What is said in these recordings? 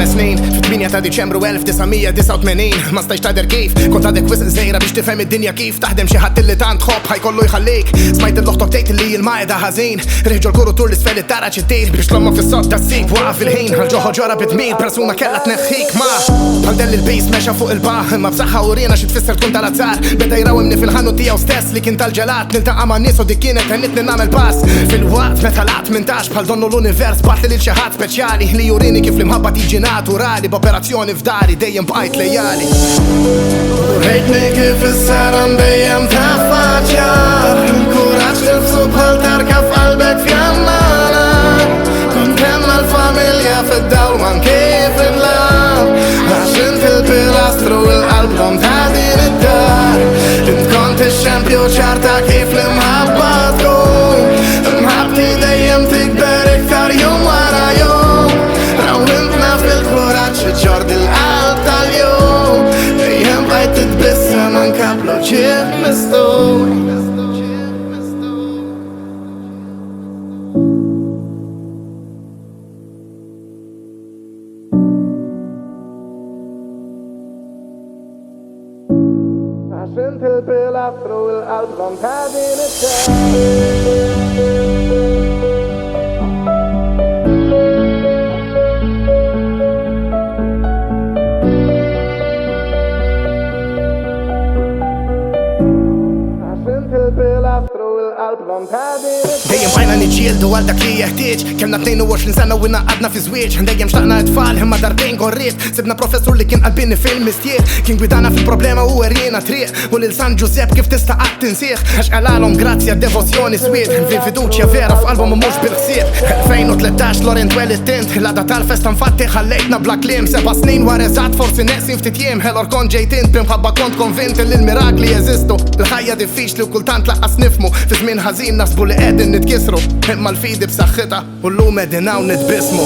5 snin fi 8 ta' Diċembru 1989 ma stajx taqder kif kont għadek wisq żejra biex tifhem id-dinja kif taħdem xi ħadd illi tant ħobb ħajkollu jħallik smajt il-loħtok tgħid li l-majda ħażin riħġu l-kuru tur l-isfel it-tara ċittir biex tlomma fis-sod tas-sib waqaf il-ħin ħal-ġoħol ġora bit-tmir persuna kellha tneħħik ma bħal del il-bejs mexa fuq il-baħ imma b'saħħa urina xi tfisser tkun tal-azzar beda jrawimni fil-ħanut tiegħu stess li kien tal-ġelat niltaqa' ma' nies u dik kienet għennitni nagħmel pass fil-waqt meta laqt mintax bħal donnu l-univers bat lil xi ħadd speċjali li jurini kif l-imħabba tiġi naturali b'operazzjoni f'dari dejjem bqajt lejali. Rejtni kif is-saran dejjem taffaċċjar il-kuraġġ tilbsu bħal tarka f'qalbek fjammana kont hemm mal-familja fid-dawl manki fil-lam għax int il-pilastru l-qalbhom ta' din id-dar int kont ix-xempju ċarta kif l-imħabba tkun imħabbti dejjem tikber iktar jum wara jum rawwintna fil-kuraġġ ġord il-qalb tal-jum dejjem bqajt titbissem anke b'loġieb mistur. عشان البلافرو والقلب ta' din it-dar dejjem bajna niġġieldu għal dak li jeħtieġ kellna 22 sena u naqadna fi żwieġ dejjem xtaqna tfal imma darbejn gorriet sibna professur li kien qalbini fil-mistier kien gwidana fil-problema u werjena triq u lil San Giuseppe kif tista' qatt tinsieħ għax qalalhom grazzi għad-devozzjoni swied fiduċja vera f'qalbhom u mhux bil-ħsieb 2013 Laurent Welittent l-għada tal-festa nfatti ħallejtna bla kliem 7 snin wara eżatt forsi neqsin ftit jiem ħelor kont ġejt int b'imħabba kont konvint li l-mirakli jeżistu l-ħajja diffiċli u kultant laqqas nifmu fi żmien ħażin nasbu li qegħdin nitkisru imma l-fidi b'saħħitha u llum qegħdin hawn nitbismu.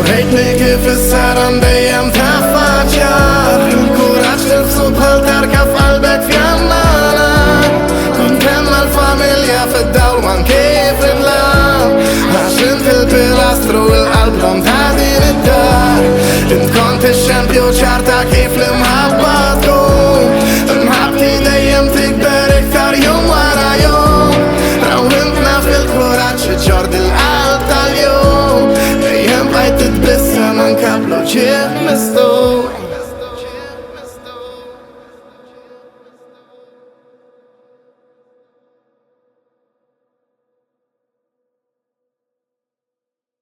Rejtni kif is-saran dejjem taffaċċjar il-kuraġġ tilbsu bħal tarka